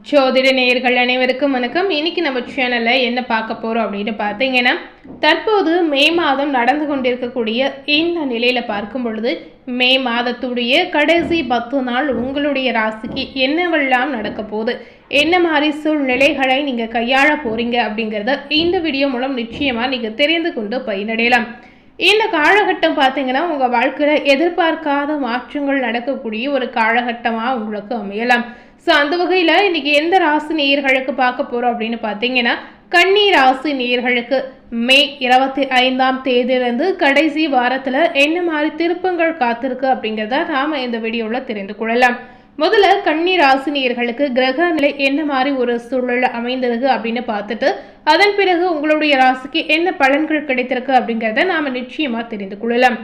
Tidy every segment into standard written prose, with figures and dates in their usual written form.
ஜோதிட நேயர்கள் அனைவருக்கும் வணக்கம். இன்னைக்கு நம்ம சேனல்ல என்ன பார்க்க போறோம் அப்படின்னு பார்த்தீங்கன்னா, தற்போது மே மாதம் நடந்து கொண்டிருக்கக்கூடிய இந்த நிலையில பார்க்கும் பொழுது மே மாதத்துடைய கடைசி 10 நாள் உங்களுடைய ராசிக்கு என்னவெல்லாம் நடக்க போகுது, என்ன மாதிரி சூழ்நிலைகளை நீங்க கையாள போறீங்க அப்படிங்கிறத இந்த வீடியோ மூலம் நிச்சயமா நீங்க தெரிந்து கொண்டு பயனடையலாம். இந்த காலகட்டம் பார்த்தீங்கன்னா உங்க வாழ்க்கையில எதிர்பார்க்காத மாற்றங்கள் நடக்கக்கூடிய ஒரு காலகட்டமாக உங்களுக்கு அமையலாம். ஸோ அந்த வகையில் இன்னைக்கு எந்த ராசி நேயர்களுக்கு பார்க்க போகிறோம் அப்படின்னு பார்த்தீங்கன்னா, கன்னி ராசி நேயர்களுக்கு மே 25ஆம் தேதியிலிருந்து கடைசி வாரத்தில் என்ன மாதிரி திருப்பங்கள் காத்திருக்கு அப்படிங்கிறத நாம் இந்த வீடியோவில் தெரிந்து கொள்ளலாம். முதல்ல கன்னி ராசி நேயர்களுக்கு கிரக நிலை என்ன மாதிரி ஒரு சூழல் அமைந்திருக்கு அப்படின்னு பார்த்துட்டு அதன் பிறகு உங்களுடைய ராசிக்கு என்ன பலன்கள் கிடைத்திருக்கு அப்படிங்கிறத நாம் நிச்சயமாக தெரிந்து கொள்ளலாம்.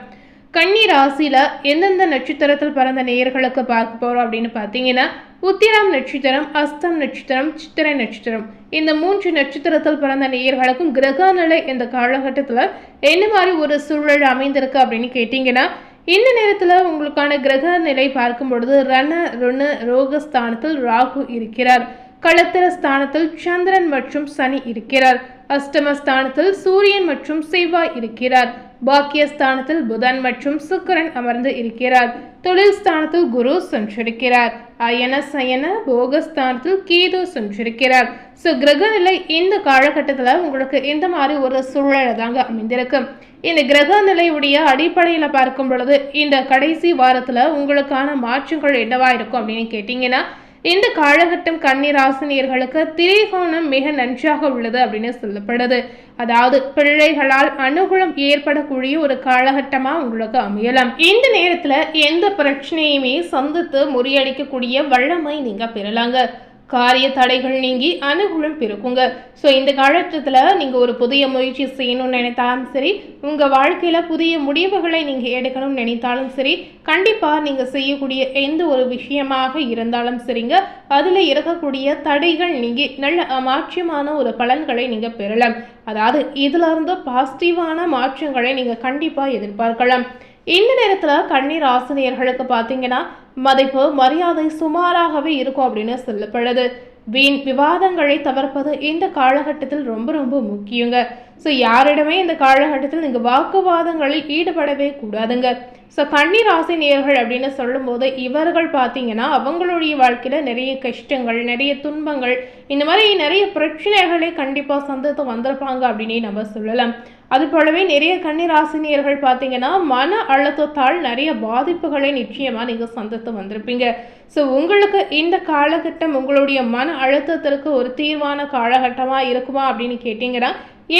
கன்னி ராசியில எந்தெந்த நட்சத்திரத்தில் பிறந்த நேயர்களுக்கு பார்க்க போறோம் அப்படின்னு பார்த்தீங்கன்னா, உத்திரம் நட்சத்திரம், அஸ்தம் நட்சத்திரம், சித்திரை நட்சத்திரம், இந்த 3 நட்சத்திரத்தில் பிறந்த நேயர்களுக்கும் கிரக நிலை இந்த காலகட்டத்தில் என்ன மாதிரி ஒரு சூழல் அமைந்திருக்கு அப்படின்னு கேட்டீங்கன்னா, இந்த நேரத்தில் உங்களுக்கான கிரக நிலை பார்க்கும் பொழுது ரண ருண ரோகஸ்தானத்தில் ராகு இருக்கிறார். களத்திர ஸ்தானத்தில் சந்திரன் மற்றும் சனி இருக்கிறார். அஷ்டமஸ்தானத்தில் சூரியன் மற்றும் செவ்வாய் இருக்கிறார். பாக்கியஸ்தானத்தில் புதன் மற்றும் சுக்கிரன் அமர்ந்து இருக்கிறார். தொழில் ஸ்தானத்தில் குரு சஞ்சரிக்கிறார். அயன சயன போகஸ்தானத்தில் கேது சஞ்சரிக்கிறார். ஸோ கிரக நிலை இந்த காலகட்டத்தில் உங்களுக்கு இந்த மாதிரி ஒரு சூழலை தாங்க அமைந்திருக்கு. இந்த கிரக நிலையுடைய அடிப்படையில் பார்க்கும் பொழுது இந்த கடைசி வாரத்தில் உங்களுக்கான மாற்றங்கள் என்னவா இருக்கும் அப்படின்னு கேட்டிங்கன்னா, இந்த காலகட்டம் கன்னி ராசினியர்களுக்கு திரிகோணம் மிக நன்றாக உள்ளது அப்படின்னு சொல்லப்படுது. அதாவது பிள்ளைகளால் அனுகூலம் ஏற்படக்கூடிய ஒரு காலகட்டமா உங்களுக்கு அமையலாம். இந்த நேரத்துல எந்த பிரச்சனையுமே சந்தித்து முறியடிக்கக்கூடிய வல்லமை நீங்க பெறலாங்க. காரிய தடைகள் நீங்கி அனுகூலம் பெருக்குங்க. ஸோ இந்த காலகட்டத்தில் நீங்கள் ஒரு புதிய முயற்சி செய்யணும்னு நினைத்தாலும் சரி, உங்கள் வாழ்க்கையில் புதிய முடிவுகளை நீங்கள் எடுக்கணும்னு நினைத்தாலும் சரி, கண்டிப்பாக நீங்கள் செய்யக்கூடிய எந்த ஒரு விஷயமாக இருந்தாலும் சரிங்க, அதில் இருக்கக்கூடிய தடைகள் நீங்கி நல்ல மாற்றமான ஒரு பலன்களை நீங்கள் பெறலாம். அதாவது இதிலிருந்து பாசிட்டிவான மாற்றங்களை நீங்கள் கண்டிப்பாக எதிர்பார்க்கலாம். இந்த நேரத்தில் கன்னி ராசினியர்களுக்கு பார்த்தீங்கன்னா மதிப்பு மரியாதை சுமாராகவே இருக்கும் அப்படின்னு சொல்லப்படுது. வீண் விவாதங்களை தவிர்ப்பது இந்த காலகட்டத்தில் ரொம்ப ரொம்ப முக்கியங்க. ஸோ யாரிடமே இந்த காலகட்டத்தில் நீங்கள் வாக்குவாதங்களில் ஈடுபடவே கூடாதுங்க. ஸோ கன்னி ராசி நேயர்கள் அப்படின்னு சொல்லும்போது இவர்கள் பார்த்தீங்கன்னா அவங்களுடைய வாழ்க்கையில் நிறைய கஷ்டங்கள், நிறைய துன்பங்கள், இந்த மாதிரி நிறைய பிரச்சனைகளை கண்டிப்பாக சந்தித்து வந்திருப்பாங்க அப்படின்னு நம்ம சொல்லலாம். அது போலவே நிறைய கன்னி ராசினியர்கள் பார்த்தீங்கன்னா மன அழுத்தத்தால் நிறைய பாதிப்புகளை நிச்சயமாக நீங்கள் சந்தித்து வந்திருப்பீங்க. ஸோ உங்களுக்கு இந்த காலகட்டம் உங்களுடைய மன அழுத்தத்திற்கு ஒரு தீர்வான காலகட்டமாக இருக்குமா அப்படின்னு கேட்டிங்கன்னா,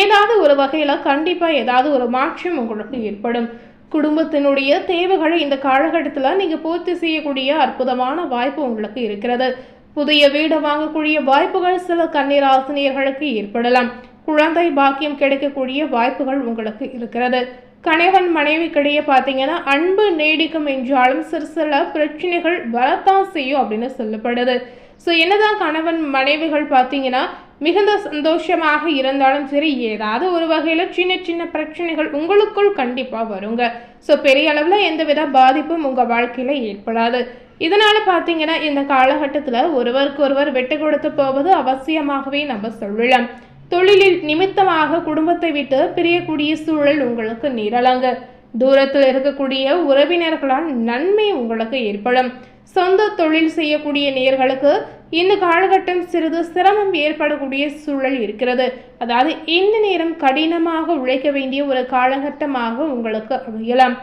ஏதாவது ஒரு வகையில் கண்டிப்பாக ஏதாவது ஒரு மாற்றம் உங்களுக்கு ஏற்படும். குடும்பத்தினுடைய தேவைகளை இந்த காலகட்டத்தில் நீங்கள் பூர்த்தி செய்யக்கூடிய அற்புதமான வாய்ப்பு உங்களுக்கு இருக்கிறது. புதிய வீடு வாங்கக்கூடிய வாய்ப்புகள் சில கன்னி ராசினியர்களுக்கு ஏற்படலாம். குழந்தை பாக்கியம் கிடைக்கக்கூடிய வாய்ப்புகள் உங்களுக்கு இருக்கிறது. கணவன் மனைவிக்கிடையே பார்த்தீங்கன்னா அன்பு நீடிக்கும் என்றாலும் சில பிரச்சனைகள் வரத்தான் செய்யும் அப்படின்னு சொல்லப்படுது. ஸோ என்னதான் கணவன் மனைவிகள் பார்த்தீங்கன்னா மிகுந்த சந்தோஷமாக இருந்தாலும் சரி, ஏதாவது ஒரு வகையில் சின்ன சின்ன பிரச்சனைகள் உங்களுக்குள் கண்டிப்பாக வருங்க. ஸோ பெரிய அளவில் எந்தவித பாதிப்பும் உங்கள் வாழ்க்கையில் ஏற்படாது. இதனால் பார்த்தீங்கன்னா இந்த காலகட்டத்தில் ஒருவருக்கு ஒருவர் விட்டு கொடுத்து போவது அவசியமாகவே நம்ம சொல்லலாம். தொழிலில் நிமித்தமாக குடும்பத்தை விட்டு பிரியக்கூடிய சூழல் உங்களுக்கு நேரலாங்க. தூரத்தில் இருக்கக்கூடிய உறவினர்களால் நன்மை உங்களுக்கு ஏற்படும். சொந்த தொழில் செய்யக்கூடிய நேயர்களுக்கு இந்த காலகட்டம் சிறிது சிரமம் ஏற்படக்கூடிய சூழல் இருக்கிறது. அதாவது இந்த நேரம் கடினமாக உழைக்க வேண்டிய ஒரு காலகட்டமாக உங்களுக்கு அமையலாம்.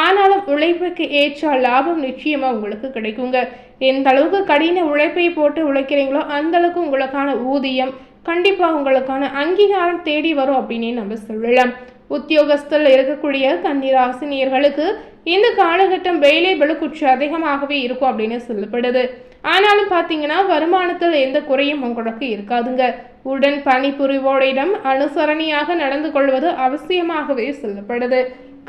ஆனாலும் உழைப்புக்கு ஏற்ற லாபம் நிச்சயமா உங்களுக்கு கிடைக்குங்க. எந்த அளவுக்கு கடின உழைப்பை போட்டு உழைக்கிறீங்களோ அந்த அளவுக்கு உங்களுக்கான ஊதியம் கண்டிப்பாக உங்களுக்கான அங்கீகாரம் தேடி வரும் அப்படின்னு நம்ம சொல்லலாம். உத்தியோகஸ்தில் இருக்கக்கூடிய கன்னி ராசினியர்களுக்கு இந்த காலகட்டம் வேலை பளு கொஞ்சம் அதிகமாகவே இருக்கும் அப்படின்னு சொல்லப்படுது. ஆனாலும் பார்த்தீங்கன்னா வருமானத்தில் எந்த குறையும் உங்களுக்கு இருக்காதுங்க. உடன் பணிபுரிவோரிடம் அனுசரணையாக நடந்து கொள்வது அவசியமாகவே சொல்லப்படுது.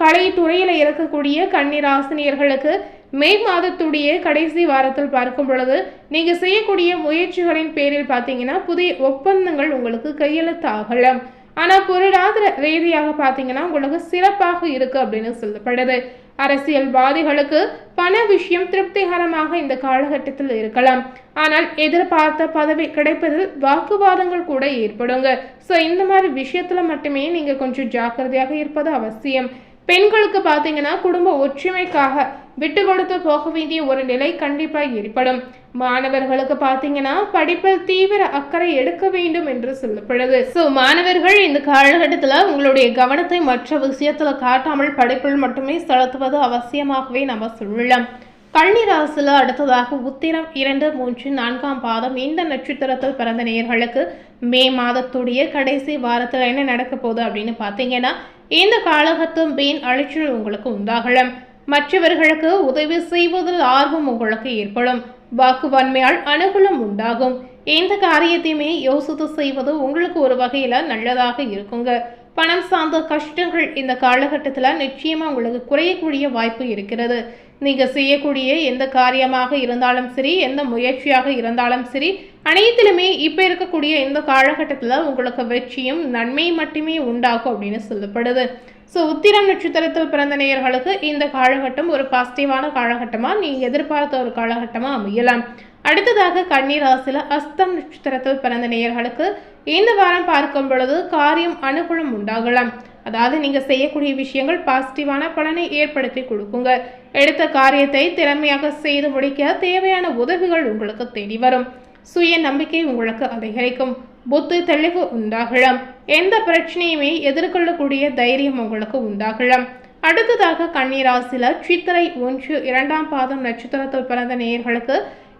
கலைத்துறையில் இருக்கக்கூடிய கன்னி ராசினியர்களுக்கு மே மாதத்துடைய கடைசி வாரத்தில் பார்க்கும் பொழுது நீங்கள் செய்யக்கூடிய முயற்சிகளின் பேரில் பார்த்தீங்கன்னா புதிய ஒப்பந்தங்கள் உங்களுக்கு கையெழுத்தாகலாம். ஆனால் பொருளாதார ரீதியாக பார்த்தீங்கன்னா உங்களுக்கு சிறப்பாக இருக்கு அப்படின்னு சொல்லப்படுது. அரசியல்வாதிகளுக்கு பண விஷயம் திருப்திகரமாக இந்த காலகட்டத்தில் இருக்கலாம். ஆனால் எதிர்பார்த்த பதவி கிடைப்பதில் வாக்குவாதங்கள் கூட ஏற்படுங்க. ஸோ இந்த மாதிரி விஷயத்துல மட்டுமே நீங்க கொஞ்சம் ஜாக்கிரதையாக இருப்பது அவசியம். பெண்களுக்கு பார்த்தீங்கன்னா குடும்ப ஒற்றுமைக்காக விட்டு கொடுத்து போக வேண்டிய ஒரு நிலை கண்டிப்பாக ஏற்படும். மாணவர்களுக்கு பார்த்தீங்கன்னா படிப்பில் தீவிர அக்கறை எடுக்க வேண்டும் என்று சொல்லப்படுது. ஸோ மாணவர்கள் இந்த காலகட்டத்தில் உங்களுடைய கவனத்தை மற்ற விஷயத்துல காட்டாமல் படிப்பில் மட்டுமே செலுத்துவது அவசியமாகவே நம்ம சொல்லலாம். கன்னிராசியில் அடுத்ததாக உத்திரம் 2, 3, 4ஆம் பாதம் இந்த நட்சத்திரத்தில் பிறந்த நேயர்களுக்கு மே மாதத்துடைய கடைசி வாரத்தில் என்ன நடக்க போகுது அப்படின்னு பார்த்தீங்கன்னா, இந்த காலகட்டம் வீண் அலைச்சல் உங்களுக்கு உண்டாகலாம். மற்றவர்களுக்கு உதவி செய்வதில் ஆர்வம் உங்களுக்கு ஏற்படும். வாக்குவன்மையால் அனுகூலம் உண்டாகும். எந்த காரியத்தையுமே யோசித்து செய்வது உங்களுக்கு ஒரு வகையில் நல்லதாக இருக்குங்க. பணம் சார்ந்த கஷ்டங்கள் இந்த காலகட்டத்தில் நிச்சயமாக உங்களுக்கு குறையக்கூடிய வாய்ப்பு இருக்கிறது. நீங்கள் செய்யக்கூடிய எந்த காரியமாக இருந்தாலும் சரி, எந்த முயற்சியாக இருந்தாலும் சரி, அனைத்திலுமே இப்போ இருக்கக்கூடிய இந்த காலகட்டத்தில் உங்களுக்கு வெற்றியும் நன்மை மட்டுமே உண்டாகும் அப்படின்னு சொல்லப்படுது. ஸோ உத்திரம் நட்சத்திரத்தில் பிறந்த நேயர்களுக்கு இந்த காலகட்டம் ஒரு பாசிட்டிவான காலகட்டமாக நீங்கள் எதிர்பார்த்த ஒரு காலகட்டமாக அமையலாம். அடுத்ததாக கன்னிராசியில் அஸ்தம் நட்சத்திரத்தில் பிறந்த நேயர்களுக்கு இந்த வாரம் பார்க்கும் பொழுது காரியம் அனுகூலம் உண்டாகலாம். அதாவது நீங்கள் செய்யக்கூடிய விஷயங்கள் பாசிட்டிவான பலனை ஏற்படுத்தி கொடுக்குங்க. எடுத்த காரியத்தை திறமையாக செய்து முடிக்க தேவையான உதவிகள் உங்களுக்கு தேடி வரும். சுய நம்பிக்கை உங்களுக்கு அதிகரிக்கும். புத்தி தெளிவு உண்டாகலாம். எந்த பிரச்சனையுமே எதிர்கொள்ளக்கூடிய தைரியம் உங்களுக்கு உண்டாகலாம். அடுத்ததாக கன்னிராசியில் சித்திரை 1, 2ஆம் பாதம் நட்சத்திரத்தில் பிறந்த நேயர்களுக்கு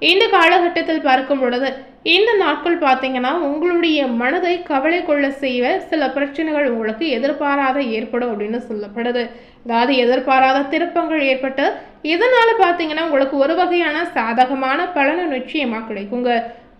இந்த காலகட்டத்தில் பார்க்கும் பொழுது இந்த நாட்கள் பார்த்தீங்கன்னா உங்களுடைய மனதை கவலை கொள்ள செய்ய சில பிரச்சனைகள் உங்களுக்கு எதிர்பாராத ஏற்படும் அப்படின்னு சொல்லப்படுது. அதாவது எதிர்பாராத திருப்பங்கள் ஏற்பட்டு இதனால பார்த்தீங்கன்னா உங்களுக்கு ஒரு வகையான சாதகமான பலனை நிச்சயமாக கிடைக்குங்க.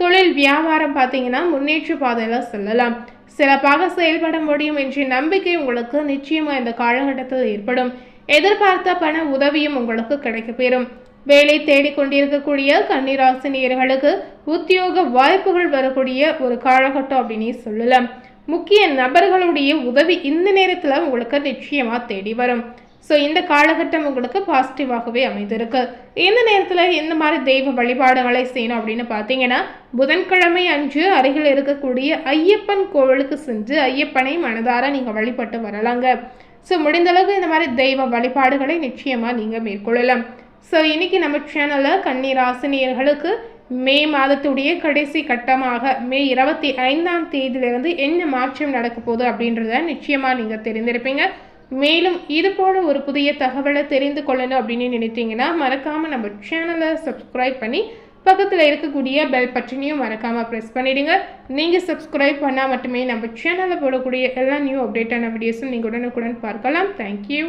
தொழில் வியாபாரம் பார்த்தீங்கன்னா முன்னேற்ற பாதையில் செல்லலாம். சிறப்பாக செயல்பட முடியும் என்ற நம்பிக்கை உங்களுக்கு நிச்சயமாக இந்த காலகட்டத்தில் ஏற்படும். எதிர்பார்த்த பண உதவியும் உங்களுக்கு கிடைக்கப்பெறும். வேலை தேடிக்கொண்டிருக்கக்கூடிய கன்னிராசினியர்களுக்கு உத்தியோக வாய்ப்புகள் வரக்கூடிய ஒரு காலகட்டம் அப்படின்னு சொல்லலாம். முக்கிய நபர்களுடைய உதவி இந்த நேரத்தில் உங்களுக்கு நிச்சயமாக தேடி வரும். ஸோ இந்த காலகட்டம் உங்களுக்கு பாசிட்டிவாகவே அமைந்திருக்கு. இந்த நேரத்தில் எந்த மாதிரி தெய்வ வழிபாடுகளை செய்யணும் அப்படின்னு பார்த்தீங்கன்னா, புதன்கிழமை அன்று அருகில் இருக்கக்கூடிய ஐயப்பன் கோவிலுக்கு சென்று ஐயப்பனை மனதார நீங்கள் வழிபட்டு வரலாங்க. ஸோ முடிந்தளவுக்கு இந்த மாதிரி தெய்வ வழிபாடுகளை நிச்சயமாக நீங்கள் மேற்கொள்ளலாம். ஸோ இன்றைக்கி நம்ம சேனலில் கன்னிராசினியர்களுக்கு மே மாதத்துடைய கடைசி கட்டமாக மே 25ஆம் தேதியிலிருந்து என்ன மாற்றம் நடக்க போகுது அப்படின்றத நிச்சயமாக நீங்கள் தெரிந்திருப்பீங்க. மேலும் இது போல ஒரு புதிய தகவலை தெரிந்து கொள்ளணும் அப்படின்னு நினைத்தீங்கன்னா மறக்காமல் நம்ம சேனலை சப்ஸ்கிரைப் பண்ணி பக்கத்தில் இருக்கக்கூடிய பெல் பட்டனையும் மறக்காமல் ப்ரெஸ் பண்ணிவிடுங்க. நீங்கள் சப்ஸ்கிரைப் பண்ணால் மட்டுமே நம்ம சேனலில் போடக்கூடிய எல்லா நியூ அப்டேட்டான வீடியோஸும் நீங்கள் உடனுக்குடன் பார்க்கலாம். தேங்க்யூ.